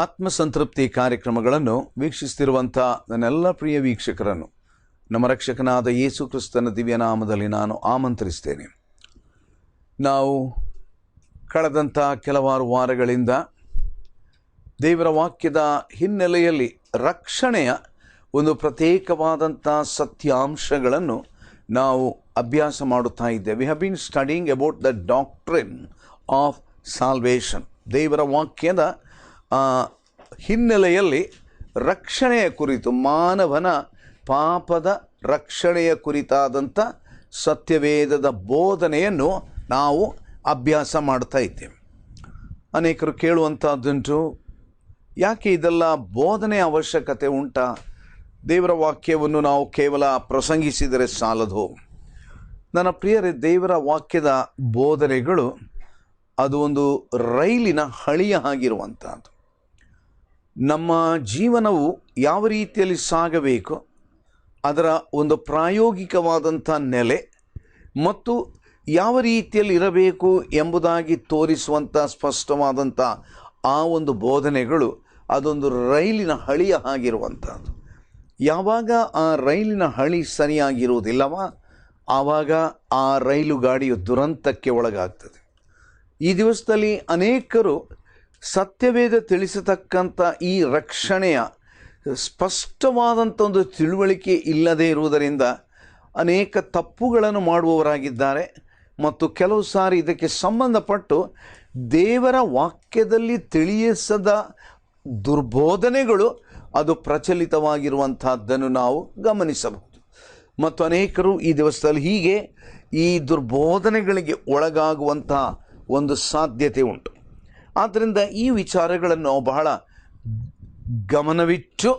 ಆತ್ಮಸಂತೃಪ್ತಿ ಕಾರ್ಯಕ್ರಮಗಳನ್ನು ವೀಕ್ಷಿಸುತ್ತಿರುವಂಥ ನನ್ನೆಲ್ಲ ಪ್ರಿಯ ವೀಕ್ಷಕರನ್ನು ನಮ್ಮ ರಕ್ಷಕನಾದ ಯೇಸು ಕ್ರಿಸ್ತನ ದಿವ್ಯನಾಮದಲ್ಲಿ ನಾನು ಆಮಂತ್ರಿಸ್ತೇನೆ. ನಾವು ಕಳೆದಂಥ ಕೆಲವಾರು ವಾರಗಳಿಂದ ದೇವರ ವಾಕ್ಯದ ಹಿನ್ನೆಲೆಯಲ್ಲಿ ರಕ್ಷಣೆಯ ಒಂದು ಪ್ರತ್ಯೇಕವಾದಂಥ ಸತ್ಯಾಂಶಗಳನ್ನು ನಾವು ಅಭ್ಯಾಸ ಮಾಡುತ್ತಾ ಇದ್ದೇವೆ. We have been studying about the doctrine of salvation. ದೇವರ ವಾಕ್ಯದ ಹಿನ್ನೆಲೆಯಲ್ಲಿ ರಕ್ಷಣೆಯ ಕುರಿತು, ಮಾನವನ ಪಾಪದ ರಕ್ಷಣೆಯ ಕುರಿತಾದಂಥ ಸತ್ಯವೇದದ ಬೋಧನೆಯನ್ನು ನಾವು ಅಭ್ಯಾಸ ಮಾಡ್ತಾ ಇದ್ದೇವೆ. ಅನೇಕರು ಕೇಳುವಂಥದ್ದುಂಟು, ಯಾಕೆ ಇದೆಲ್ಲ ಬೋಧನೆಯ ಅವಶ್ಯಕತೆ ಉಂಟಾ? ದೇವರ ವಾಕ್ಯವನ್ನು ನಾವು ಕೇವಲ ಪ್ರಸಂಗಿಸಿದರೆ ಸಾಲದು. ನನ್ನ ಪ್ರಿಯರೇ, ದೇವರ ವಾಕ್ಯದ ಬೋಧನೆಗಳು ಅದು ಒಂದು ರೈಲಿನ ಹಳಿಯ ಆಗಿರುವಂಥದ್ದು. ನಮ್ಮ ಜೀವನವು ಯಾವ ರೀತಿಯಲ್ಲಿ ಸಾಗಬೇಕು, ಅದರ ಒಂದು ಪ್ರಾಯೋಗಿಕವಾದಂಥ ನೆಲೆ ಮತ್ತು ಯಾವ ರೀತಿಯಲ್ಲಿ ಇರಬೇಕು ಎಂಬುದಾಗಿ ತೋರಿಸುವಂಥ ಸ್ಪಷ್ಟವಾದಂಥ ಆ ಒಂದು ಬೋಧನೆಗಳು ಅದೊಂದು ರೈಲಿನ ಹಳಿಯ ಆಗಿರುವಂಥದ್ದು. ಯಾವಾಗ ಆ ರೈಲಿನ ಹಳಿ ಸರಿಯಾಗಿರುವುದಿಲ್ಲವ, ಆವಾಗ ಆ ರೈಲು ಗಾಡಿಯು ದುರಂತಕ್ಕೆ ಒಳಗಾಗ್ತದೆ. ಈ ದಿವಸದಲ್ಲಿ ಅನೇಕರು ಸತ್ಯವೇದ ತಿಳಿಸತಕ್ಕಂಥ ಈ ರಕ್ಷಣೆಯ ಸ್ಪಷ್ಟವಾದಂಥ ಒಂದು ತಿಳುವಳಿಕೆ ಇಲ್ಲದೇ ಇರುವುದರಿಂದ ಅನೇಕ ತಪ್ಪುಗಳನ್ನು ಮಾಡುವವರಾಗಿದ್ದಾರೆ. ಮತ್ತು ಕೆಲವು ಸಾರಿ ಇದಕ್ಕೆ ಸಂಬಂಧಪಟ್ಟು ದೇವರ ವಾಕ್ಯದಲ್ಲಿ ತಿಳಿಸದ ದುರ್ಬೋಧನೆಗಳು ಅದು ಪ್ರಚಲಿತವಾಗಿರುವಂಥದ್ದನ್ನು ನಾವು ಗಮನಿಸಬಹುದು. ಮತ್ತು ಅನೇಕರು ಈ ದಿವಸದಲ್ಲಿ ಹೀಗೆ ಈ ದುರ್ಬೋಧನೆಗಳಿಗೆ ಒಳಗಾಗುವಂಥ ಒಂದು ಸಾಧ್ಯತೆ ಉಂಟು. ಆದ್ದರಿಂದ ಈ ವಿಚಾರಗಳನ್ನು ನಾವು ಬಹಳ ಗಮನವಿಟ್ಟು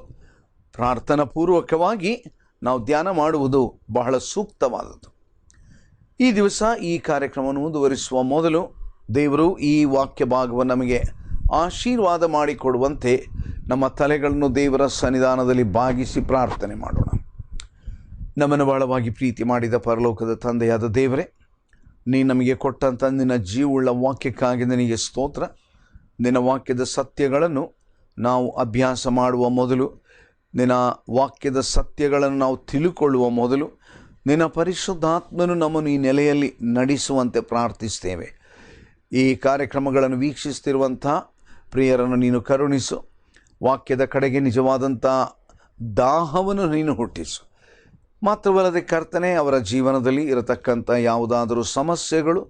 ಪ್ರಾರ್ಥನಾಪೂರ್ವಕವಾಗಿ ನಾವು ಧ್ಯಾನ ಮಾಡುವುದು ಬಹಳ ಸೂಕ್ತವಾದದ್ದು. ಈ ದಿವಸ ಈ ಕಾರ್ಯಕ್ರಮವನ್ನು ಮುಂದುವರಿಸುವ ಮೊದಲು ದೇವರು ಈ ವಾಕ್ಯ ಭಾಗವನ್ನು ನಮಗೆ ಆಶೀರ್ವಾದ ಮಾಡಿಕೊಡುವಂತೆ ನಮ್ಮ ತಲೆಗಳನ್ನು ದೇವರ ಸನ್ನಿಧಾನದಲ್ಲಿ ಬಾಗಿಸಿ ಪ್ರಾರ್ಥನೆ ಮಾಡೋಣ. ನಮ್ಮನ್ನು ಬಹಳವಾಗಿ ಪ್ರೀತಿ ಮಾಡಿದ ಪರಲೋಕದ ತಂದೆಯಾದ ದೇವರೇ, ನೀ ನಮಗೆ ಕೊಟ್ಟಂಥ ನಿನ್ನ ಜೀವವುಳ್ಳ ವಾಕ್ಯಕ್ಕಾಗಿ ನಿನಗೆ ಸ್ತೋತ್ರ. ನಿನ್ನ ವಾಕ್ಯದ ಸತ್ಯಗಳನ್ನು ನಾವು ಅಭ್ಯಾಸ ಮಾಡುವ ಮೊದಲು, ನಿನ್ನ ವಾಕ್ಯದ ಸತ್ಯಗಳನ್ನು ನಾವು ತಿಳುಕೊಳ್ಳುವ ಮೊದಲು ನಿನ್ನ ಪರಿಶುದ್ಧಾತ್ಮನು ನಮ್ಮನ್ನು ಈ ನೆಲೆಯಲ್ಲಿ ನಡೆಸುವಂತೆ ಪ್ರಾರ್ಥಿಸ್ತೇವೆ. ಈ ಕಾರ್ಯಕ್ರಮಗಳನ್ನು ವೀಕ್ಷಿಸ್ತಿರುವಂಥ ಪ್ರಿಯರನ್ನು ನೀನು ಕರುಣಿಸು. ವಾಕ್ಯದ ಕಡೆಗೆ ನಿಜವಾದಂಥ ದಾಹವನ್ನು ನೀನು ಹುಟ್ಟಿಸು. ಮಾತ್ರವಲ್ಲದೆ ಕರ್ತನೆ, ಅವರ ಜೀವನದಲ್ಲಿ ಇರತಕ್ಕಂಥ ಯಾವುದಾದರೂ ಸಮಸ್ಯೆಗಳು,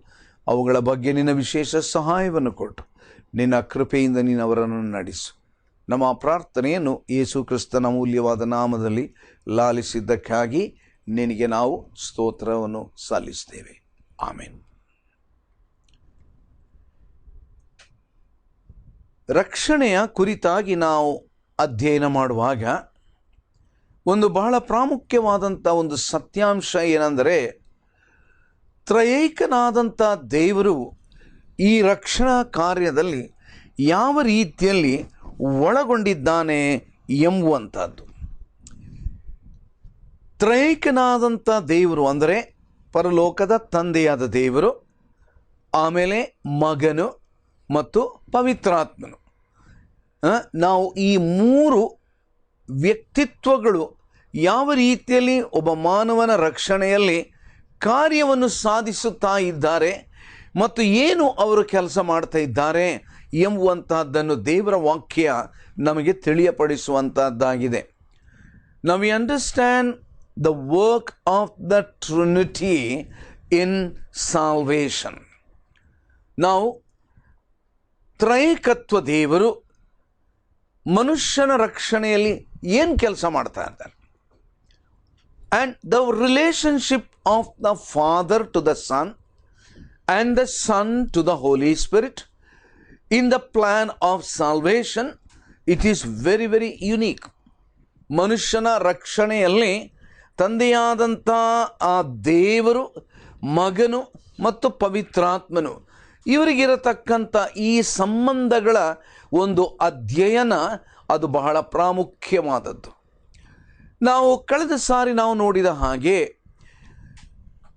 ಅವುಗಳ ಬಗ್ಗೆ ನಿನ್ನ ವಿಶೇಷ ಸಹಾಯವನ್ನು ಕೊಟ್ಟು ನಿನ್ನ ಕೃಪೆಯಿಂದ ನೀನು ಅವರನ್ನು ನಡೆಸು. ನಮ್ಮ ಪ್ರಾರ್ಥನೆಯನ್ನು ಯೇಸು ಕ್ರಿಸ್ತನ ಅಮೂಲ್ಯವಾದ ನಾಮದಲ್ಲಿ ಲಾಲಿಸಿದ್ದಕ್ಕಾಗಿ ನಿನಗೆ ನಾವು ಸ್ತೋತ್ರವನ್ನು ಸಲ್ಲಿಸ್ತೇವೆ. ಆಮೆನ್. ರಕ್ಷಣೆಯ ಕುರಿತಾಗಿ ನಾವು ಅಧ್ಯಯನ ಮಾಡುವಾಗ ಒಂದು ಬಹಳ ಪ್ರಾಮುಖ್ಯವಾದಂಥ ಒಂದು ಸತ್ಯಾಂಶ ಏನೆಂದರೆ, ತ್ರಯೇಕನಾದಂಥ ದೇವರು ಈ ರಕ್ಷಣಾ ಕಾರ್ಯದಲ್ಲಿ ಯಾವ ರೀತಿಯಲ್ಲಿ ಒಳಗೊಂಡಿದ್ದಾನೆ ಎಂಬುವಂಥದ್ದು. ತ್ರಯೇಕನಾದಂಥ ದೇವರು ಅಂದರೆ ಪರಲೋಕದ ತಂದೆಯಾದ ದೇವರು, ಆಮೇಲೆ ಮಗನು ಮತ್ತು ಪವಿತ್ರಾತ್ಮನು. ನಾವು ಈ ಮೂರು ವ್ಯಕ್ತಿತ್ವಗಳು ಯಾವ ರೀತಿಯಲ್ಲಿ ಒಬ್ಬ ಮಾನವನ ರಕ್ಷಣೆಯಲ್ಲಿ ಕಾರ್ಯವನ್ನು ಸಾಧಿಸುತ್ತಾ ಇದ್ದಾರೆ ಮತ್ತು ಏನು ಅವರು ಕೆಲಸ ಮಾಡ್ತಾ ಇದ್ದಾರೆ ಎಂಬುವಂತಹದ್ದನ್ನು ದೇವರ ವಾಕ್ಯ ನಮಗೆ ತಿಳಿಯಪಡಿಸುವಂತಹದ್ದಾಗಿದೆ. Now we understand the work of the Trinity in salvation. ನಾವು ತ್ರೈಕತ್ವ ದೇವರು ಮನುಷ್ಯನ ರಕ್ಷಣೆಯಲ್ಲಿ ಏನು ಕೆಲಸ ಮಾಡ್ತಾ ಇದ್ದಾರೆ, and the relationship of the Father to the Son and the Son to the Holy Spirit in the plan of salvation, it is very very unique. ಮನುಷ್ಯನ ರಕ್ಷಣೆಯಲ್ಲಿ ತಂದೆಯಾದಂಥ ಆ ದೇವರು, ಮಗನು ಮತ್ತು ಪವಿತ್ರಾತ್ಮನು ಇವರಿಗಿರತಕ್ಕಂಥ ಈ ಸಂಬಂಧಗಳ ಒಂದು ಅಧ್ಯಯನ ಅದು ಬಹಳ ಪ್ರಾಮುಖ್ಯವಾದದ್ದು. ನಾವು ಕಳೆದ ಸಾರಿ ನಾವು ನೋಡಿದ ಹಾಗೆ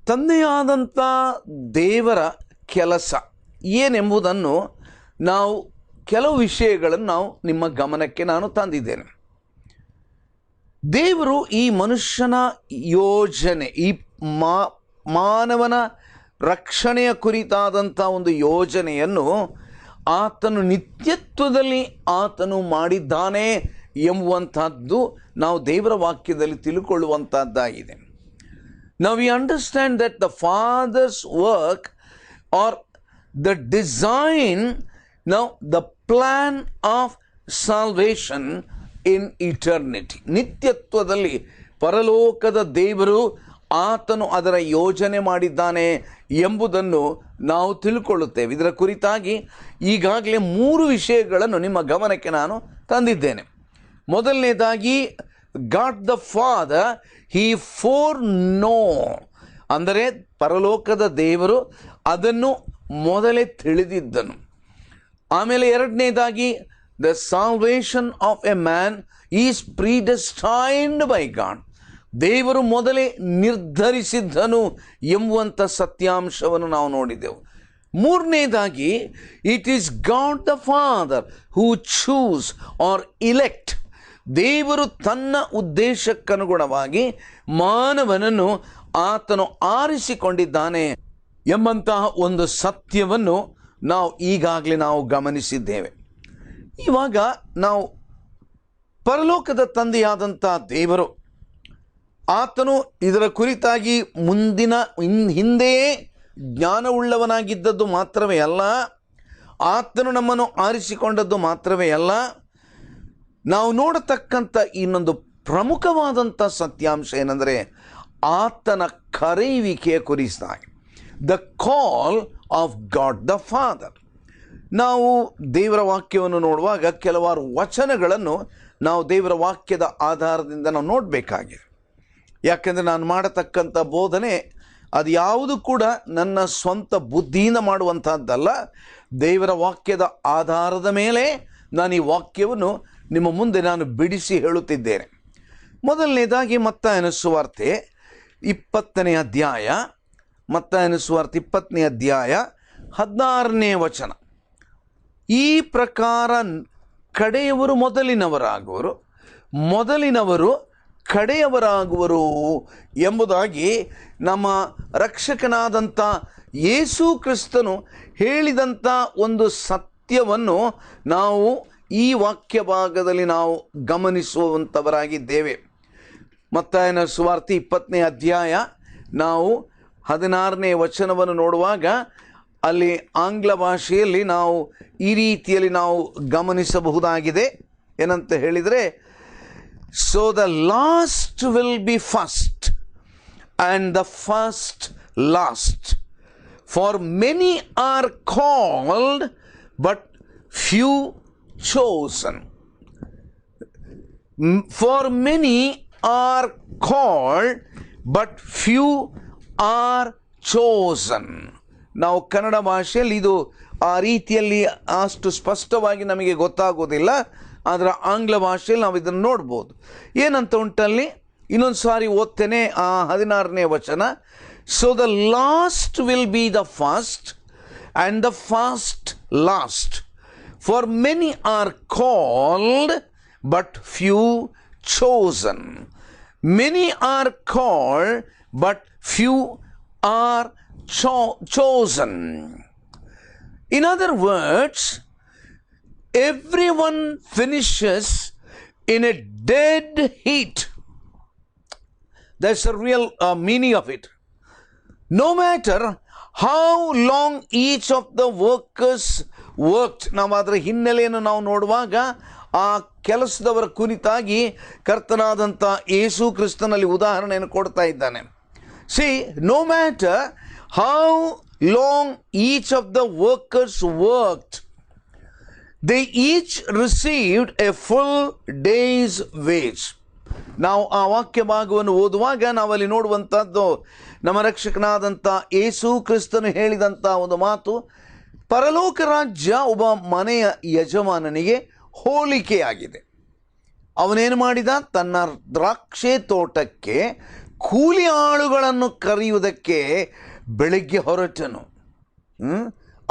ತಂದೆಯಾದಂಥ ದೇವರ ಕೆಲಸ ಏನೆಂಬುದನ್ನು ನಾವು ಕೆಲವು ವಿಷಯಗಳನ್ನು ನಾವು ನಿಮ್ಮ ಗಮನಕ್ಕೆ ನಾನು ತಂದಿದ್ದೇನೆ. ದೇವರು ಈ ಮನುಷ್ಯನ ಯೋಜನೆ, ಈ ಮಾನವನ ರಕ್ಷಣೆಯ ಕುರಿತಾದಂಥ ಒಂದು ಯೋಜನೆಯನ್ನು ಆತನು ನಿತ್ಯತ್ವದಲ್ಲಿ ಆತನು ಮಾಡಿದ್ದಾನೆ ಎಂಬುವಂಥದ್ದು ನಾವು ದೇವರ ವಾಕ್ಯದಲ್ಲಿ ತಿಳ್ಕೊಳ್ಳುವಂಥದ್ದಾಗಿದೆ. Now we understand that the Father's work or the design, now the plan of salvation in eternity. ನಿತ್ಯತ್ವದಲ್ಲಿ ಪರಲೋಕದ ದೇವರು ಆತನು ಅದರ ಯೋಜನೆ ಮಾಡಿದ್ದಾನೆ ಎಂಬುದನ್ನು ನಾವು ತಿಳ್ಕೊಳ್ಳುತ್ತೇವೆ. ಇದರ ಕುರಿತಾಗಿ ಈಗಾಗಲೇ 3 ವಿಷಯಗಳನ್ನು ನಿಮ್ಮ ಗಮನಕ್ಕೆ ನಾನು ತಂದಿದ್ದೇನೆ. ಮೊದಲನೇದಾಗಿ, God the Father he foreknow, ಅಂದರೆ ಪರಲೋಕದ ದೇವರು ಅದನ್ನು ಮೊದಲೇ ತಿಳಿದಿದ್ದನು. ಆಮೇಲೆ ಎರಡನೇದಾಗಿ, the salvation of a man is predestined by God, ದೇವರು ಮೊದಲೇ ನಿರ್ಧರಿಸಿದ್ದನು ಎಂಬುವಂಥ ಸತ್ಯಾಂಶವನ್ನು ನಾವು ನೋಡಿದೆವು. ಮೂರನೇದಾಗಿ, it is God the Father who choose or elect, ದೇವರು ತನ್ನ ಉದ್ದೇಶಕ್ಕನುಗುಣವಾಗಿ ಮಾನವನನ್ನು ಆತನು ಆರಿಸಿಕೊಂಡಿದ್ದಾನೆ ಎಂಬಂತಹ ಒಂದು ಸತ್ಯವನ್ನು ನಾವು ಈಗಾಗಲೇ ನಾವು ಗಮನಿಸಿದ್ದೇವೆ. ಇವಾಗ ನಾವು ಪರಲೋಕದ ತಂದೆಯಾದಂಥ ದೇವರು ಆತನು ಇದರ ಕುರಿತಾಗಿ ಹಿಂದೆಯೇ ಜ್ಞಾನವುಳ್ಳವನಾಗಿದ್ದದ್ದು ಮಾತ್ರವೇ ಅಲ್ಲ, ಆತನು ನಮ್ಮನ್ನು ಆರಿಸಿಕೊಂಡದ್ದು ಮಾತ್ರವೇ ಅಲ್ಲ, ನಾವು ನೋಡತಕ್ಕಂಥ ಇನ್ನೊಂದು ಪ್ರಮುಖವಾದಂಥ ಸತ್ಯಾಂಶ ಏನೆಂದರೆ ಆತನ ಕರೆಯುವಿಕೆಯ ಕುರಿತಾಗಿ, the Call of god the father. ನಾವು ದೇವರ ವಾಕ್ಯವನ್ನು ನೋಡುವಾಗ ಕೆಲವಾರು ವಚನಗಳನ್ನು ನಾವು ದೇವರ ವಾಕ್ಯದ ಆಧಾರದಿಂದ ನಾವು ನೋಡಬೇಕಾಗಿದೆ. ಯಾಕೆಂದರೆ ನಾನು ಮಾಡತಕ್ಕಂಥ ಬೋಧನೆ ಅದು ಯಾವುದು ಕೂಡ ನನ್ನ ಸ್ವಂತ ಬುದ್ಧಿಯಿಂದ ಮಾಡುವಂಥದ್ದಲ್ಲ, ದೇವರ ವಾಕ್ಯದ ಆಧಾರದ ಮೇಲೆ ನಾನು ಈ ವಾಕ್ಯವನ್ನು ನಿಮ್ಮ ಮುಂದೆ ನಾನು ಬಿಡಿಸಿ ಹೇಳುತ್ತಿದ್ದೇನೆ. ಮೊದಲನೇದಾಗಿ ಮತ್ತಾಯನ ಸುವಾರ್ತೆ 20ನೇ ಅಧ್ಯಾಯ, ಮತ್ತಾಯನ ಸುವಾರ್ತೆ 20ನೇ ಅಧ್ಯಾಯ 16ನೇ ವಚನ. ಈ ಪ್ರಕಾರ ಕಡೆಯವರು ಮೊದಲಿನವರಾಗುವರು, ಮೊದಲಿನವರು ಕಡೆಯವರಾಗುವರು ಎಂಬುದಾಗಿ ನಮ್ಮ ರಕ್ಷಕನಾದಂಥ ಯೇಸು ಕ್ರಿಸ್ತನು ಹೇಳಿದಂಥ ಒಂದು ಸತ್ಯವನ್ನು ನಾವು ಈ ವಾಕ್ಯ ಭಾಗದಲ್ಲಿ ನಾವು ಗಮನಿಸುವಂಥವರಾಗಿದ್ದೇವೆ. ಮತ್ತಾಯನ ಸುವಾರ್ತೆ 20ನೇ ಅಧ್ಯಾಯ ನಾವು 16ನೇ ವಚನವನ್ನು ನೋಡುವಾಗ ಅಲ್ಲಿ ಆಂಗ್ಲ ಭಾಷೆಯಲ್ಲಿ ನಾವು ಈ ರೀತಿಯಲ್ಲಿ ನಾವು ಗಮನಿಸಬಹುದಾಗಿದೆ. ಏನಂತ ಹೇಳಿದರೆ, so the last will be first and the first last, for many are called but few chosen. For many are called but few are chosen. ನಾವು ಕನ್ನಡ ಭಾಷೆಯಲ್ಲಿ ಇದು ಆ ರೀತಿಯಲ್ಲಿ ಅಷ್ಟು ಸ್ಪಷ್ಟವಾಗಿ ನಮಗೆ ಗೊತ್ತಾಗೋದಿಲ್ಲ, ಆದರೆ ಆಂಗ್ಲ ಭಾಷೆಯಲ್ಲಿ ನಾವು ಇದನ್ನು ನೋಡ್ಬೋದು. ಏನಂತ ಉಂಟಲ್ಲಿ, ಇನ್ನೊಂದು ಸಾರಿ ಓದ್ತೇನೆ ಆ 16ನೇ ವಚನ. So the last will be the first and the first last, for many are called but few chosen. Many are called but few are chosen. In other words, everyone finishes in a dead heat. That's the real meaning of it. No matter how long each of the workers worked. ನಾವು ಅದರ ಹಿನ್ನೆಲೆಯನ್ನು ನಾವು ನೋಡುವಾಗ ಆ ಕೆಲಸದವರ ಕುರಿತಾಗಿ ಕರ್ತನಾದಂಥ ಯೇಸು ಕ್ರಿಸ್ತನಲ್ಲಿ ಉದಾಹರಣೆಯನ್ನು ಕೊಡ್ತಾ ಇದ್ದಾನೆ. See, no matter how long each of the workers worked, they each received a full day's wage. ನಾವು ಆ ವಾಕ್ಯ ಭಾಗವನ್ನು ಓದುವಾಗ ನಾವಲ್ಲಿ ನೋಡುವಂಥದ್ದು ನಮ್ಮ ರಕ್ಷಕನಾದಂಥ ಯೇಸು ಕ್ರಿಸ್ತನು ಹೇಳಿದಂಥ ಒಂದು ಮಾತು, ಪರಲೋಕ ರಾಜ್ಯ ಒಬ್ಬ ಮನೆಯ ಯಜಮಾನನಿಗೆ ಹೋಲಿಕೆಯಾಗಿದೆ. ಅವನೇನು ಮಾಡಿದ, ತನ್ನ ದ್ರಾಕ್ಷೆ ತೋಟಕ್ಕೆ ಕೂಲಿ ಆಳುಗಳನ್ನು ಕರೆಯುವುದಕ್ಕೆ ಬೆಳಗ್ಗೆ ಹೊರಟನು.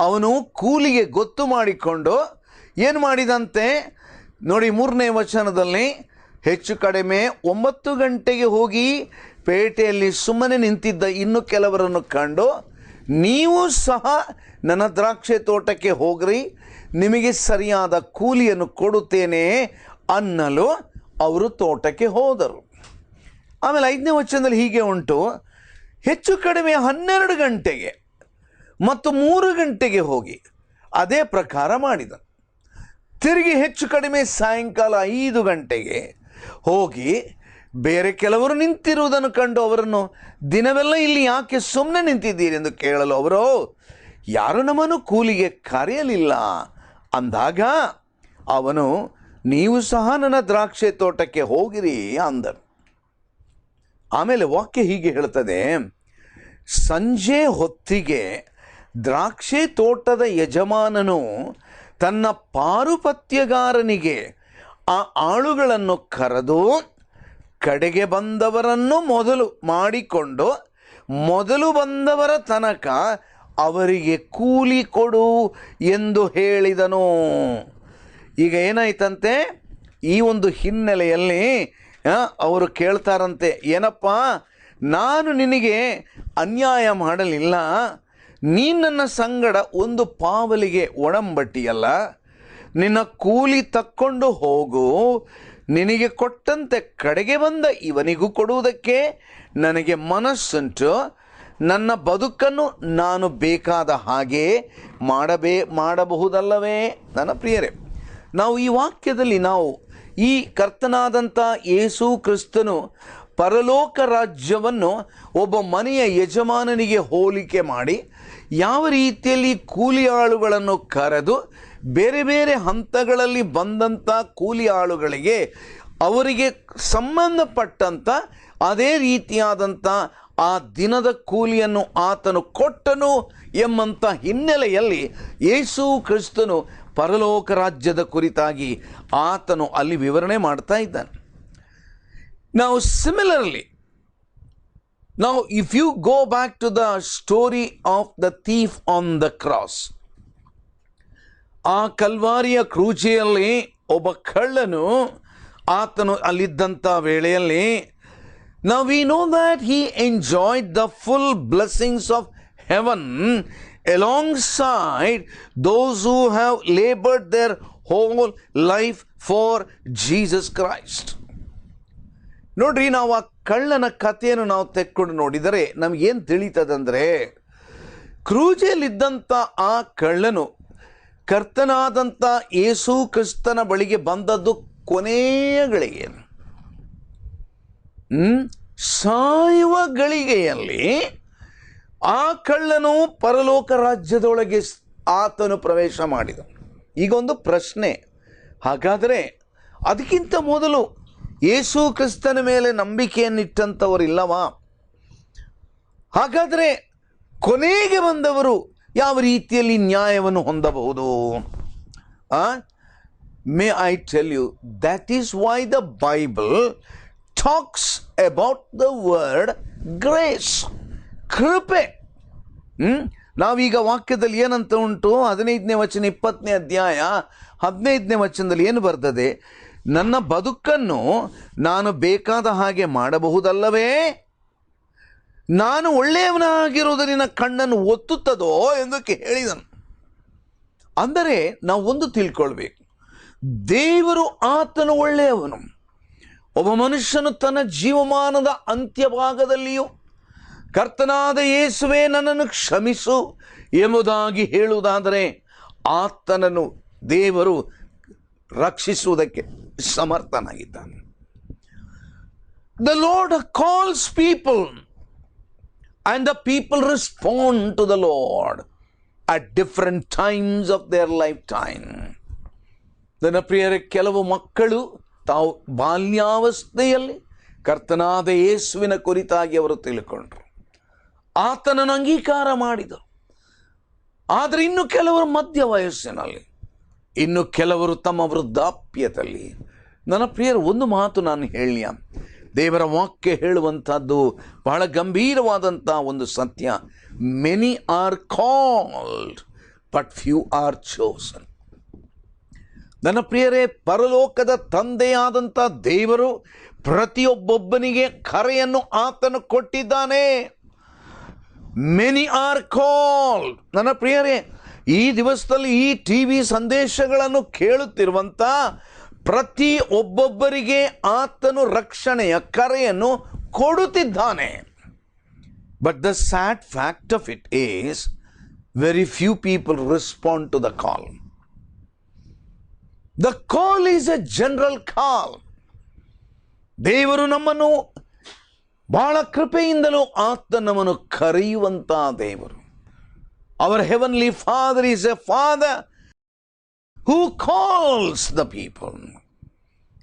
ಅವನು ಕೂಲಿಗೆ ಗೊತ್ತು ಮಾಡಿಕೊಂಡು ಏನು ಮಾಡಿದಂತೆ ನೋಡಿ, 3ನೇ ವಚನದಲ್ಲಿ ಹೆಚ್ಚು ಕಡಿಮೆ 9 ಗಂಟೆಗೆ ಹೋಗಿ ಪೇಟೆಯಲ್ಲಿ ಸುಮ್ಮನೆ ನಿಂತಿದ್ದ ಇನ್ನು ಕೆಲವರನ್ನು ಕಂಡು, ನೀವು ಸಹ ನನ್ನ ದ್ರಾಕ್ಷೆ ತೋಟಕ್ಕೆ ಹೋಗ್ರಿ, ನಿಮಗೆ ಸರಿಯಾದ ಕೂಲಿಯನ್ನು ಕೊಡುತ್ತೇನೆ ಅನ್ನಲು ಅವರು ತೋಟಕ್ಕೆ ಹೋದರು. ಆಮೇಲೆ 5ನೇ ವಚನದಲ್ಲಿ ಹೀಗೆ ಉಂಟು, ಹೆಚ್ಚು ಕಡಿಮೆ 12 ಗಂಟೆಗೆ ಮತ್ತು 3 ಗಂಟೆಗೆ ಹೋಗಿ ಅದೇ ಪ್ರಕಾರ ಮಾಡಿದ. ತಿರುಗಿ ಹೆಚ್ಚು ಕಡಿಮೆ ಸಾಯಂಕಾಲ 5 ಗಂಟೆಗೆ ಹೋಗಿ ಬೇರೆ ಕೆಲವರು ನಿಂತಿರುವುದನ್ನು ಕಂಡು ಅವರನ್ನು, ದಿನವೆಲ್ಲ ಇಲ್ಲಿ ಯಾಕೆ ಸುಮ್ಮನೆ ನಿಂತಿದ್ದೀರಿ ಎಂದು ಕೇಳಲು ಅವರು, ಯಾರು ನಮ್ಮನ್ನು ಕೂಲಿಗೆ ಕರೆಯಲಿಲ್ಲ ಅಂದಾಗ ಅವನು, ನೀವು ಸಹ ನನ್ನ ದ್ರಾಕ್ಷೆ ತೋಟಕ್ಕೆ ಹೋಗಿರಿ ಅಂದನು. ಆಮೇಲೆ ವಾಕ್ಯ ಹೀಗೆ ಹೇಳ್ತದೆ, ಸಂಜೆ ಹೊತ್ತಿಗೆ ದ್ರಾಕ್ಷೆ ತೋಟದ ಯಜಮಾನನು ತನ್ನ ಪಾರುಪತ್ಯಗಾರನಿಗೆ ಆ ಆಳುಗಳನ್ನು ಕರೆದು, ಕಡೆಗೆ ಬಂದವರನ್ನು ಮೊದಲು ಮಾಡಿಕೊಂಡು ಮೊದಲು ಬಂದವರ ತನಕ ಅವರಿಗೆ ಕೂಲಿ ಕೊಡು ಎಂದು ಹೇಳಿದನು. ಈಗ ಏನಾಯ್ತಂತೆ, ಈ ಒಂದು ಹಿನ್ನೆಲೆಯಲ್ಲಿ ಅವರು ಕೇಳ್ತಾರಂತೆ, ಏನಪ್ಪ, ನಾನು ನಿನಗೆ ಅನ್ಯಾಯ ಮಾಡಲಿಲ್ಲ, ನೀನು ನನ್ನ ಸಂಗಡ ಒಂದು ಪಾವಲಿಗೆ ಒಡಂಬಟ್ಟಿಯಲ್ಲ, ನಿನ್ನ ಕೂಲಿ ತಕ್ಕೊಂಡು ಹೋಗು, ನಿನಗೆ ಕೊಟ್ಟಂತೆ ಕಡೆಗೆ ಬಂದ ಇವನಿಗೂ ಕೊಡುವುದಕ್ಕೆ ನನಗೆ ಮನಸ್ಸುಂಟು, ನನ್ನ ಬದುಕನ್ನು ನಾನು ಬೇಕಾದ ಹಾಗೆ ಮಾಡಬಹುದಲ್ಲವೇ? ನನ್ನ ಪ್ರಿಯರೇ, ನಾವು ಈ ವಾಕ್ಯದಲ್ಲಿ ನಾವು ಈ ಕರ್ತನಾದಂಥ ಯೇಸು ಕ್ರಿಸ್ತನು ಪರಲೋಕ ರಾಜ್ಯವನ್ನು ಒಬ್ಬ ಮನೆಯ ಯಜಮಾನನಿಗೆ ಹೋಲಿಕೆ ಮಾಡಿ ಯಾವ ರೀತಿಯಲ್ಲಿ ಕೂಲಿ ಆಳುಗಳನ್ನು ಕರೆದು ಬೇರೆ ಬೇರೆ ಹಂತಗಳಲ್ಲಿ ಬಂದಂಥ ಕೂಲಿ ಆಳುಗಳಿಗೆ ಅವರಿಗೆ ಸಂಬಂಧಪಟ್ಟಂಥ ಅದೇ ರೀತಿಯಾದಂಥ ಆ ದಿನದ ಕೂಲಿಯನ್ನು ಆತನು ಕೊಟ್ಟನು ಎಂಬಂಥ ಹಿನ್ನೆಲೆಯಲ್ಲಿ ಯೇಸು ಕ್ರಿಸ್ತನು ಪರಲೋಕ ರಾಜ್ಯದ ಕುರಿತಾಗಿ ಆತನು ಅಲ್ಲಿ ವಿವರಣೆ ಮಾಡ್ತಾ ಇದ್ದಾನೆ. ನಾವು ಸಿಮಿಲರ್ಲಿ, ನಾವು if you go back to the story of the thief on the cross, ಆ ಕಲ್ವಾರಿಯ ಕ್ರೂಜೆಯಲ್ಲಿ ಒಬ್ಬ ಕಳ್ಳನು ಆತನು ಅಲ್ಲಿದ್ದಂಥ ವೇಳೆಯಲ್ಲಿ, now we know that he enjoyed the full blessings of heaven alongside those who have labored their whole life for Jesus Christ. ನೋಡ್ರಿ, ನಾವು ಆ ಕಳ್ಳನ ಕಥೆಯನ್ನು ನಾವು ತೆಕ್ಕೊಂಡು ನೋಡಿದರೆ ನಮಗೇನು ತಿಳಿತದಂದರೆ, ಕ್ರೂಜೆಯಲ್ಲಿದ್ದಂಥ ಆ ಕಳ್ಳನು ಕರ್ತನಾದಂಥ ಯೇಸು ಕ್ರಿಸ್ತನ ಬಳಿಗೆ ಬಂದದ್ದು ಕೊನೆಯ ಗಳಿಗೆ, ಸಾಯುವ ಗಳಿಗೆಯಲ್ಲಿ ಆ ಕಳ್ಳನು ಪರಲೋಕ ರಾಜ್ಯದೊಳಗೆ ಆತನು ಪ್ರವೇಶ ಮಾಡಿದ. ಈಗ ಒಂದು ಪ್ರಶ್ನೆ, ಹಾಗಾದರೆ ಅದಕ್ಕಿಂತ ಮೊದಲು ಯೇಸು ಕ್ರಿಸ್ತನ ಮೇಲೆ ನಂಬಿಕೆಯನ್ನಿಟ್ಟಂಥವರಿಲ್ಲವಾ? ಹಾಗಾದರೆ ಕೊನೆಗೆ ಬಂದವರು ಯಾವ ರೀತಿಯಲ್ಲಿ ನ್ಯಾಯವನ್ನು ಹೊಂದಬಹುದು? May I tell you, that is why the Bible talks about the word grace, ಕೃಪೆ. ನಾವೀಗ ವಾಕ್ಯದಲ್ಲಿ ಏನಂತ ಉಂಟು, 15ನೇ ವಚನ 20ನೇ ಅಧ್ಯಾಯ 15ನೇ ವಚನದಲ್ಲಿ ಏನು ಬರ್ತದೆ? ನನ್ನ ಬದುಕನ್ನು ನಾನು ಬೇಕಾದ ಹಾಗೆ ಮಾಡಬಹುದಲ್ಲವೇ? ನಾನು ಒಳ್ಳೆಯವನಾಗಿರುವುದು ನಿನ್ನ ಕಣ್ಣನ್ನು ಒತ್ತುತ್ತದೋ ಎಂದು ಹೇಳಿದನು. ಅಂದರೆ ನಾವು ಒಂದು ತಿಳ್ಕೊಳ್ಬೇಕು, ದೇವರು ಆತನು ಒಳ್ಳೆಯವನು. ಒಬ್ಬ ಮನುಷ್ಯನು ತನ್ನ ಜೀವಮಾನದ ಅಂತ್ಯಭಾಗದಲ್ಲಿಯೂ ಕರ್ತನಾದ ಯೇಸುವೆ ನನ್ನನ್ನು ಕ್ಷಮಿಸು ಎಂಬುದಾಗಿ ಹೇಳುವುದಾದರೆ ಆತನನ್ನು ದೇವರು ರಕ್ಷಿಸುವುದಕ್ಕೆ ಸಮರ್ಥನಾಗಿದ್ದಾನೆ. The Lord calls people and the people respond to the Lord at different times of their lifetime. ನನ್ನ ಪ್ರಿಯರೇ, ಕೆಲವು ಮಕ್ಕಳು ತಾವು ಬಾಲ್ಯಾವಸ್ಥೆಯಲ್ಲಿ ಕರ್ತನಾದ ಯೇಸುವಿನ ಕುರಿತಾಗಿ ಅವರು ತಿಳ್ಕೊಂಡ್ರು, ಆತನನ್ನು ಅಂಗೀಕಾರ ಮಾಡಿದರು. ಆದರೆ ಇನ್ನು ಕೆಲವರು ಮಧ್ಯ ವಯಸ್ಸಿನಲ್ಲಿ, ಇನ್ನು ಕೆಲವರು ತಮ್ಮ ವೃದ್ಧಾಪ್ಯದಲ್ಲಿ. ನನ್ನ ಪ್ರಿಯರು, ಒಂದು ಮಾತು ನಾನು ಹೇಳಲಿಯ, ದೇವರ ವಾಕ್ಯ ಹೇಳುವಂಥದ್ದು ಬಹಳ ಗಂಭೀರವಾದಂಥ ಒಂದು ಸತ್ಯ. Many are called but few R chosen. ನನ್ನ ಪ್ರಿಯರೇ, ಪರಲೋಕದ ತಂದೆಯಾದಂಥ ದೇವರು ಪ್ರತಿಯೊಬ್ಬೊಬ್ಬನಿಗೆ ಕರೆಯನ್ನು ಆತನು ಕೊಟ್ಟಿದ್ದಾನೆ. Many are called. ನನ್ನ ಪ್ರಿಯರೇ, ಈ ದಿವಸದಲ್ಲಿ ಈ ಟಿವಿ ಸಂದೇಶಗಳನ್ನು ಕೇಳುತ್ತಿರುವಂಥ ಪ್ರತಿ ಒಬ್ಬೊಬ್ಬರಿಗೆ ಆತನು ರಕ್ಷಣೆಯ ಕರೆಯನ್ನು ಕೊಡುತ್ತಿದ್ದಾನೆ. But the sad fact of it is very few people respond to the call. The call is a general call. ದೇವರು ನಮ್ಮನ್ನು ಬಹಳ ಕೃಪೆಯಿಂದಲೂ ಆತ ನಮ್ಮನ್ನು ಕರೆಯುವಂಥ ದೇವರು. Our heavenly Father is a Father who calls the people.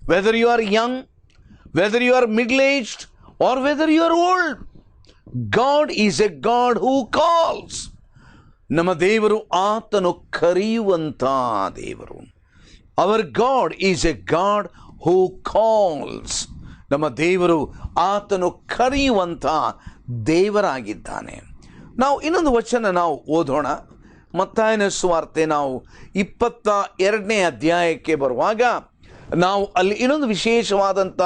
Whether you are young, whether you are middle-aged, or whether you are old, God is a God who calls. ನಮ್ಮ ದೇವರು ಆತನು ಕರೆಯುವಂಥ ದೇವರು. Our God is a God who calls. ನಮ್ಮ ದೇವರು ಆತನು ಕರೆಯುವಂಥ ದೇವರಾಗಿದ್ದಾನೆ. ನಾವು ಇನ್ನೊಂದು ವಚನ ನಾವು ಓದೋಣ. ಮತ್ತಾಯನ ಸುವಾರ್ತೆ ನಾವು 22ನೇ ಅಧ್ಯಾಯಕ್ಕೆ ಬರುವಾಗ ನಾವು ಅಲ್ಲಿ ಇನ್ನೊಂದು ವಿಶೇಷವಾದಂಥ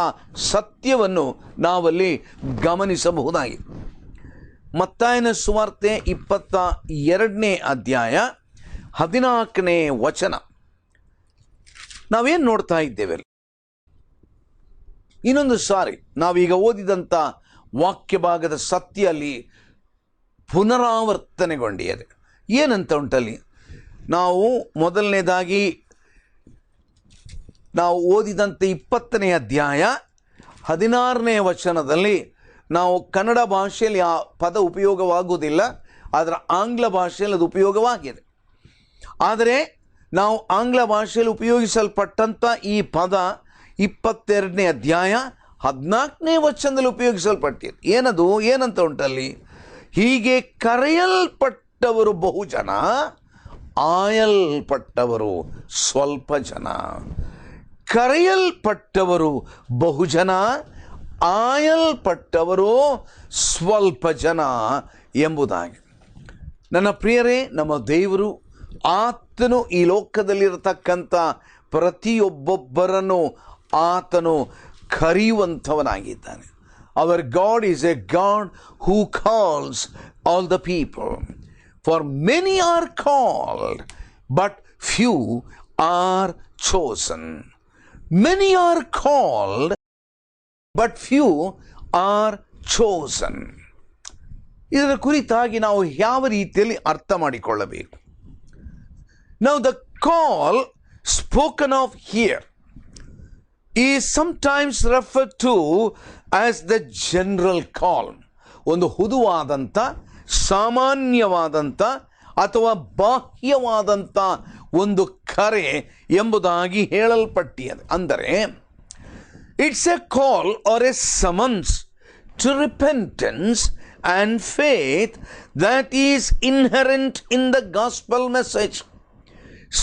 ಸತ್ಯವನ್ನು ನಾವಲ್ಲಿ ಗಮನಿಸಬಹುದಾಗಿದೆ. ಮತ್ತಾಯನ ಸುವಾರ್ತೆ 22ನೇ ಅಧ್ಯಾಯ 14ನೇ ವಚನ ನಾವೇನು ನೋಡ್ತಾ ಇದ್ದೇವೆ? ಇನ್ನೊಂದು ಸಾರಿ ನಾವೀಗ ಓದಿದಂಥ ವಾಕ್ಯ ಭಾಗದ ಸತ್ಯ ಅಲ್ಲಿ ಪುನರಾವರ್ತನೆಗೊಂಡಿದೆ. ಏನಂತ ಉಂಟಲ್ಲಿ? ನಾವು ಮೊದಲನೇದಾಗಿ ನಾವು ಓದಿದಂಥ 20ನೇ ಅಧ್ಯಾಯ 16ನೇ ವಚನದಲ್ಲಿ ನಾವು ಕನ್ನಡ ಭಾಷೆಯಲ್ಲಿ ಆ ಪದ ಉಪಯೋಗವಾಗುವುದಿಲ್ಲ, ಆದರೆ ಆಂಗ್ಲ ಭಾಷೆಯಲ್ಲಿ ಅದು ಉಪಯೋಗವಾಗಿದೆ. ಆದರೆ ನಾವು ಆಂಗ್ಲ ಭಾಷೆಯಲ್ಲಿ ಉಪಯೋಗಿಸಲ್ಪಟ್ಟಂಥ ಈ ಪದ 22ನೇ ಅಧ್ಯಾಯ 14ನೇ ವಚನದಲ್ಲಿ ಉಪಯೋಗಿಸಲ್ಪಟ್ಟಿದೆ. ಏನಂತ ಉಂಟಲ್ಲಿ? ಹೀಗೆ ಕರೆಯಲ್ಪಟ್ಟವರು ಬಹುಜನ, ಆಯಲ್ಪಟ್ಟವರು ಸ್ವಲ್ಪ ಜನ. ಕರೆಯಲ್ಪಟ್ಟವರು ಬಹುಜನ, ಆಯಲ್ಪಟ್ಟವರು ಸ್ವಲ್ಪ ಜನ ಎಂಬುದಾಗಿ. ನನ್ನ ಪ್ರಿಯರೇ, ನಮ್ಮ ದೇವರು ಆತನು ಈ ಲೋಕದಲ್ಲಿರತಕ್ಕಂಥ ಪ್ರತಿಯೊಬ್ಬೊಬ್ಬರನ್ನು ಆತನು ಕರೆಯುವಂಥವನಾಗಿದ್ದಾನೆ. Our God is a God who calls all the people. For many are called, but few are chosen. Many are called, but few are chosen. ಇದರ ಕುರಿತಾಗಿ ನಾವು ಯಾವ ರೀತಿಯಲ್ಲಿ ಅರ್ಥ ಮಾಡಿಕೊಳ್ಳಬೇಕು? Now the call spoken of here is sometimes referred to as the general call. ಒಂದು ಹುದುವಾದಂಥ, ಸಾಮಾನ್ಯವಾದಂಥ ಅಥವಾ ಬಾಹ್ಯವಾದಂಥ ಒಂದು ಕರೆ ಎಂಬುದಾಗಿ ಹೇಳಲ್ಪಟ್ಟಿದೆ. ಅಂದರೆ it's a call or a summons to repentance and faith that is inherent in the gospel message.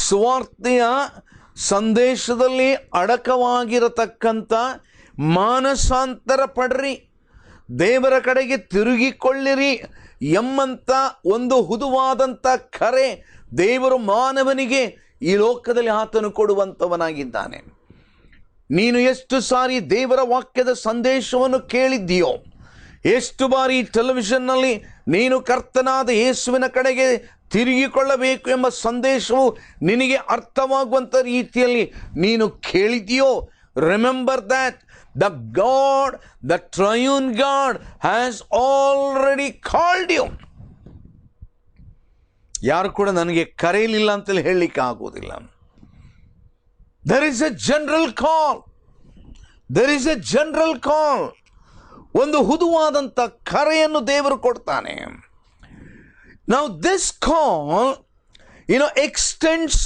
ಸ್ವಾರ್ಥೆಯ ಸಂದೇಶದಲ್ಲಿ ಅಡಕವಾಗಿರತಕ್ಕಂಥ ಮಾನಸಾಂತರ ಪಡ್ರಿ, ದೇವರ ಕಡೆಗೆ ತಿರುಗಿಕೊಳ್ಳಿರಿ ಎಂಬಂಥ ಒಂದು ಹುದುವಾದಂಥ ಕರೆ ದೇವರು ಮಾನವನಿಗೆ ಈ ಲೋಕದಲ್ಲಿ ಆತನು ಕೊಡುವಂಥವನಾಗಿದ್ದಾನೆ. ನೀನು ಎಷ್ಟು ಸಾರಿ ದೇವರ ವಾಕ್ಯದ ಸಂದೇಶವನ್ನು ಕೇಳಿದ್ದೀಯೋ, ಎಷ್ಟು ಬಾರಿ ಟೆಲಿವಿಷನ್ನಲ್ಲಿ ನೀನು ಕರ್ತನಾದ ಯೇಸುವಿನ ಕಡೆಗೆ ತಿರುಗಿಕೊಳ್ಳಬೇಕು ಎಂಬ ಸಂದೇಶವು ನಿನಗೆ ಅರ್ಥವಾಗುವಂಥ ರೀತಿಯಲ್ಲಿ ನೀನು ಕೇಳಿದೆಯೋ? Remember that the God, the triune God has already called you. ಯಾರು ಕೂಡ ನನಗೆ ಕರೆಯಲಿಲ್ಲ ಅಂತೇಳಿ ಹೇಳಲಿಕ್ಕೆ ಆಗುವುದಿಲ್ಲ. There is a general call, there is a general call. ಒಂದು ಹುದುವಾದಂಥ ಕರೆಯನ್ನು ದೇವರು ಕೊಡ್ತಾನೆ. Now this call, extends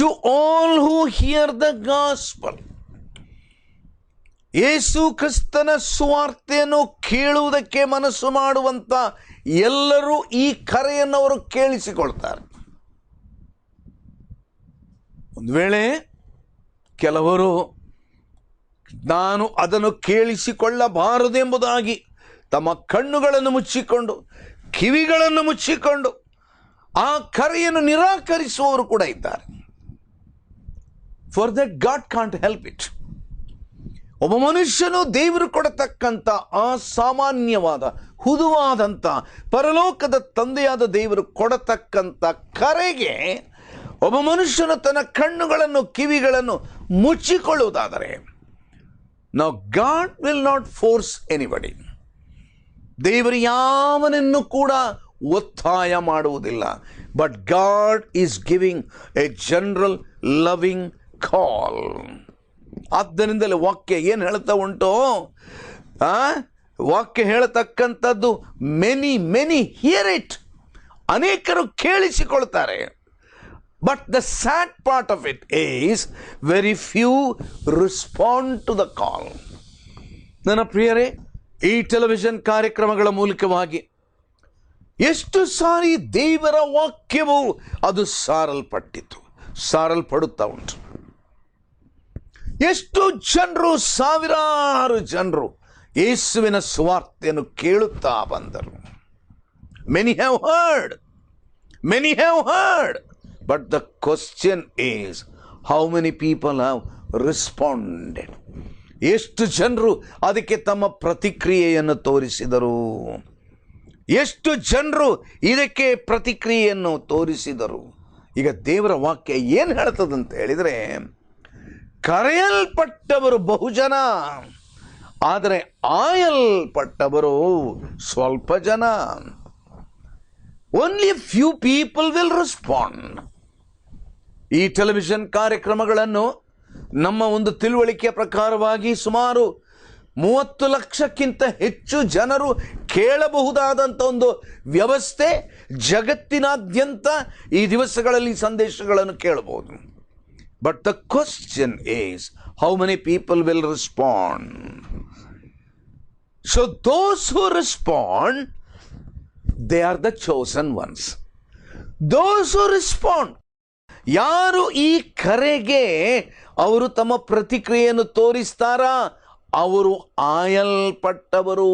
to all who hear the gospel. ಯೇಸು ಕ್ರಿಸ್ತನ ಸುವಾರ್ತೆಯನ್ನು ಕೇಳುವುದಕ್ಕೆ ಮನಸ್ಸು ಮಾಡುವಂಥ ಎಲ್ಲರೂ ಈ ಕರೆಯನ್ನು ಅವರು ಕೇಳಿಸಿಕೊಳ್ತಾರೆ. ಒಂದು ವೇಳೆ ಕೆಲವರು ನಾನು ಅದನ್ನು ಕೇಳಿಸಿಕೊಳ್ಳಬಾರದೆಂಬುದಾಗಿ ತಮ್ಮ ಕಣ್ಣುಗಳನ್ನು ಮುಚ್ಚಿಕೊಂಡು, ಕಿವಿಗಳನ್ನು ಮುಚ್ಚಿಕೊಂಡು ಆ ಕರೆಯನ್ನು ನಿರಾಕರಿಸುವವರು ಕೂಡ ಇದ್ದಾರೆ. For that god can't help it. ಒಬ್ಬ ಮನುಷ್ಯನು ದೇವರು ಕೊಡತಕ್ಕಂಥ ಅಸಾಮಾನ್ಯವಾದ ಹುದುವಾದಂಥ ಪರಲೋಕದ ತಂದೆಯಾದ ದೇವರು ಕೊಡತಕ್ಕಂಥ ಕರೆಗೆ ಒಬ್ಬ ಮನುಷ್ಯನು ತನ್ನ ಕಣ್ಣುಗಳನ್ನು ಕಿವಿಗಳನ್ನು ಮುಚ್ಚಿಕೊಳ್ಳುವುದಾದರೆ, ನಾವು God will not force anybody. ದೇವರು ಯಾವನನ್ನು ಕೂಡ ಒತ್ತಾಯ ಮಾಡುವುದಿಲ್ಲ. But God is giving a general loving call. ಆದ್ದರಿಂದಲೇ ವಾಕ್ಯ ಏನು ಹೇಳ್ತಾ ಉಂಟು, ವಾಕ್ಯ ಹೇಳತಕ್ಕಂಥದ್ದು ಮೆನಿ ಹಿಯರ್ ಇಟ್, ಅನೇಕರು ಕೇಳಿಸಿಕೊಳ್ತಾರೆ. But the sad part of it is very few respond to the call. ನನ್ನ ಪ್ರಿಯರೇ, ಈ ಟೆಲಿವಿಷನ್ ಕಾರ್ಯಕ್ರಮಗಳ ಮೂಲಕವಾಗಿ ಎಷ್ಟು ಸಾರಿ ದೇವರ ವಾಕ್ಯವು ಅದು ಸಾರಲ್ಪಡುತ್ತಾ ಉಂಟು. ಎಷ್ಟು ಜನರು, ಸಾವಿರಾರು ಜನರು ಯೇಸುವಿನ ಸುವಾರ್ತೆಯನ್ನು ಕೇಳುತ್ತಾ ಬಂದರು. Many have heard, but the question is how many people have responded. ಎಷ್ಟು ಜನರು ಅದಕ್ಕೆ ತಮ್ಮ ಪ್ರತಿಕ್ರಿಯೆಯನ್ನು ತೋರಿಸಿದರು, ಎಷ್ಟು ಜನರು ಇದಕ್ಕೆ ಪ್ರತಿಕ್ರಿಯೆಯನ್ನು ತೋರಿಸಿದರು. ಈಗ ದೇವರ ವಾಕ್ಯ ಏನು ಹೇಳ್ತದಂತ ಹೇಳಿದರೆ, ಕರೆಯಲ್ಪಟ್ಟವರು ಬಹುಜನ, ಆದರೆ ಆಯಲ್ಪಟ್ಟವರು ಸ್ವಲ್ಪ ಜನ. Only few people will respond. ಈ ಟೆಲಿವಿಷನ್ ಕಾರ್ಯಕ್ರಮಗಳನ್ನು ನಮ್ಮ ಒಂದು ತಿಳುವಳಿಕೆಯ ಪ್ರಕಾರವಾಗಿ ಸುಮಾರು 30 ಲಕ್ಷಕ್ಕಿಂತ ಹೆಚ್ಚು ಜನರು ಕೇಳಬಹುದಾದಂಥ ಒಂದು ವ್ಯವಸ್ಥೆ ಜಗತ್ತಿನಾದ್ಯಂತ ಈ ದಿವಸಗಳಲ್ಲಿ ಸಂದೇಶಗಳನ್ನು ಕೇಳಬಹುದು. But the question is, how many people will respond? So those who respond, they are the chosen ones. Those who respond, ಯಾರು ಈ ಕರೆಗೆ ಅವರು ತಮ್ಮ ಪ್ರತಿಕ್ರಿಯೆಯನ್ನು ತೋರಿಸ್ತಾರಾ, ಅವರು ಆಯಲ್ಪಟ್ಟವರು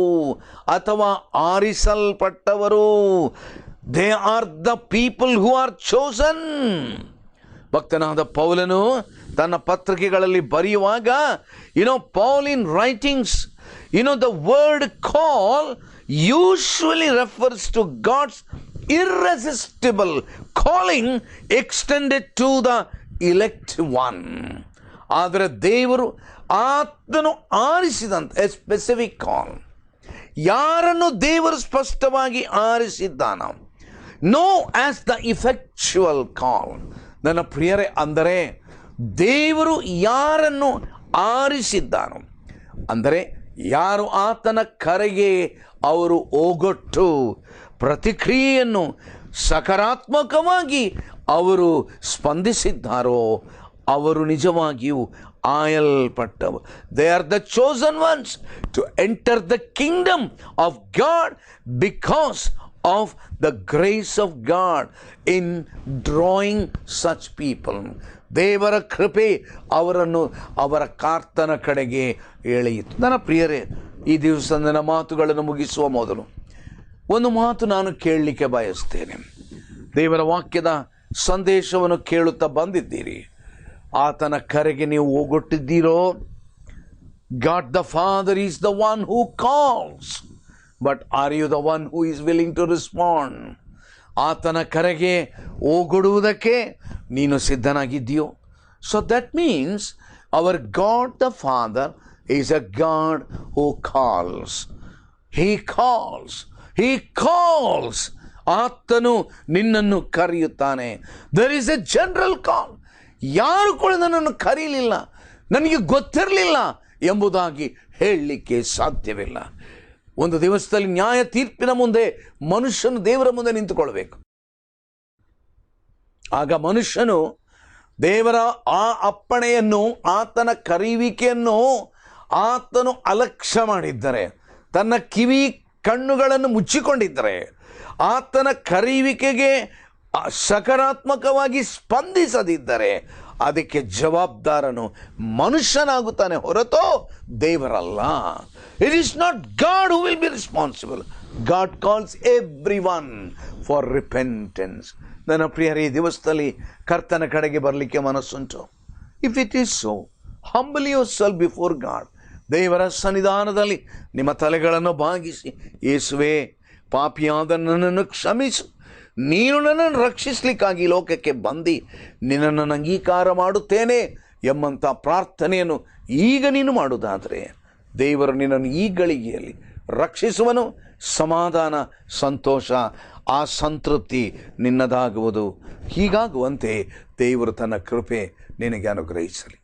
ಅಥವಾ ಆರಿಸಲ್ಪಟ್ಟವರು. They are the people who are chosen. ಭಕ್ತನಾದ ಪೌಲನು ತನ್ನ ಪತ್ರಿಕೆಗಳಲ್ಲಿ ಬರೆಯುವಾಗ, Paul in writings, the word call usually refers to God's irresistible calling extended to the elect one. ಆದರೆ ದೇವರು ಆತನು ಆರಿಸಿದಂತ ಎ ಸ್ಪೆಸಿಫಿಕ್ ಕಾಲ್, ಯಾರನ್ನು ದೇವರು ಸ್ಪಷ್ಟವಾಗಿ ಆರಿಸಿದ್ದಾನೋ, ನೋ ಆಸ್ ದ ಇಫೆಕ್ಚುವಲ್ ಕಾಲ್. ನನ್ನ ಪ್ರಿಯರೇ, ಅಂದರೆ ದೇವರು ಯಾರನ್ನು ಆರಿಸಿದ್ದಾನೋ, ಅಂದರೆ ಯಾರು ಆತನ ಕರೆಗೆ ಅವರು ಓಗೊಟ್ಟು ಪ್ರತಿಕ್ರಿಯೆಯನ್ನು ಸಕಾರಾತ್ಮಕವಾಗಿ ಅವರು ಸ್ಪಂದಿಸಿದ್ದಾರೋ, ಅವರು ನಿಜವಾಗಿಯೂ ಆಯಲ್ಪಟ್ಟವರು. They are the chosen ones to enter the kingdom of God because of the grace of God in drawing such people. ದೇವರ ಕೃಪೆ ಅವರನ್ನು ಅವರ ಕರ್ತನ ಕಡೆಗೆ ಎಳೆಯಿತು. ನನ್ನ ಪ್ರಿಯರೇ, ಈ ದಿವಸ ನನ್ನ ಮಾತುಗಳನ್ನು ಮುಗಿಸುವ ಮೊದಲು ಒಂದು ಮಾತು ನಾನು ಕೇಳಲಿಕ್ಕೆ ಬಯಸ್ತೇನೆ. ದೇವರ ವಾಕ್ಯದ ಸಂದೇಶವನ್ನು ಕೇಳುತ್ತಾ ಬಂದಿದ್ದೀರಿ, ಆತನ ಕರೆಗೆ ನೀವು ಹೋಗೊಟ್ಟಿದ್ದೀರೋ? God the Father is the one who calls. But are you the one who is willing to respond? ಆತನ ಕರೆಗೆ ಓಗೊಡುವುದಕ್ಕೆ ನೀನು ಸಿದ್ಧನಾಗಿದ್ದೀಯೋ? So that means our God the Father is a God who calls. He calls. ಆತನು ನಿನ್ನನ್ನು ಕರೆಯುತ್ತಾನೆ. There is a general call. ಯಾರು ಕೂಡ ನನ್ನನ್ನು ಕರೀಲಿಲ್ಲ, ನನಗೆ ಗೊತ್ತಿರಲಿಲ್ಲ ಎಂಬುದಾಗಿ ಹೇಳಲಿಕ್ಕೆ ಸಾಧ್ಯವಿಲ್ಲ. ಒಂದು ದಿವಸದಲ್ಲಿ ನ್ಯಾಯ ತೀರ್ಪಿನ ಮುಂದೆ ಮನುಷ್ಯನು ದೇವರ ಮುಂದೆ ನಿಂತುಕೊಳ್ಬೇಕು. ಆಗ ಮನುಷ್ಯನು ದೇವರ ಆ ಅಪ್ಪಣೆಯನ್ನು, ಆತನ ಕರೆಯುವಿಕೆಯನ್ನು ಆತನು ಅಲಕ್ಷ್ಯ ಮಾಡಿದ್ದರೆ, ತನ್ನ ಕಿವಿ ಕಣ್ಣುಗಳನ್ನು ಮುಚ್ಚಿಕೊಂಡಿದ್ದರೆ, ಆತನ ಕರೆಯುವಿಕೆಗೆ ಸಕಾರಾತ್ಮಕವಾಗಿ ಸ್ಪಂದಿಸದಿದ್ದರೆ ಅದಕ್ಕೆ ಜವಾಬ್ದಾರನು ಮನುಷ್ಯನಾಗುತ್ತಾನೆ ಹೊರತು ದೇವರಲ್ಲ. It is not God who will be responsible. God calls everyone for repentance. ನನ್ನ ಪ್ರಿಯರೇ, ಈ ದಿವಸದಲ್ಲಿ ಕರ್ತನ ಕಡೆಗೆ ಬರಲಿಕ್ಕೆ ಮನಸ್ಸುಂಟು? If it is so, humble yourself before God. ದೇವರ ಸನ್ನಿಧಾನದಲ್ಲಿ ನಿಮ್ಮ ತಲೆಗಳನ್ನು ಬಾಗಿಸಿ, ಯೇಸುವೇ, ಪಾಪಿಯಾದ ನನ್ನನ್ನು ಕ್ಷಮಿಸು, ನೀನು ನನ್ನನ್ನು ರಕ್ಷಿಸಲಿಕ್ಕಾಗಿ ಲೋಕಕ್ಕೆ ಬಂದು ನಿನ್ನನ್ನು ಅಂಗೀಕಾರ ಮಾಡುತ್ತೇನೆ ಎಂಬಂಥ ಪ್ರಾರ್ಥನೆಯನ್ನು ಈಗ ನೀನು ಮಾಡುವುದಾದರೆ ದೇವರು ನಿನ್ನನ್ನು ಈ ಗಳಿಗೆಯಲ್ಲಿ ರಕ್ಷಿಸುವನು. ಸಮಾಧಾನ, ಸಂತೋಷ, ಆ ಸಂತೃಪ್ತಿ ನಿನ್ನದಾಗುವುದು. ಹೀಗಾಗುವಂತೆ ದೇವರು ತನ್ನ ಕೃಪೆ ನಿನಗೆ ಅನುಗ್ರಹಿಸಲಿ.